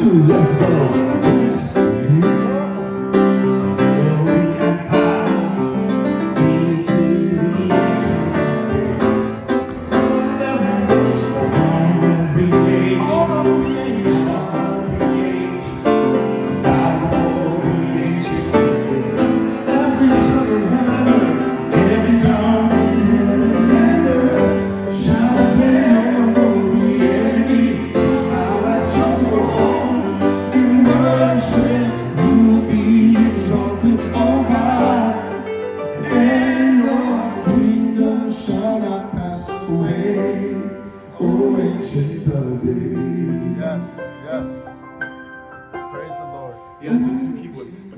two, let's go. Yes, you are. Glory and power be to the ancient of days. From every age, all of creation, bow before the ancient of days. Every son of heaven, every tongue in heaven and earth shall declare glory and knee shall bow at your throne and worship. You will be exalted, O God, and your kingdom shall not pass away, O ancient of days. Yes, yes. Praise the Lord. Yes, do keep with me.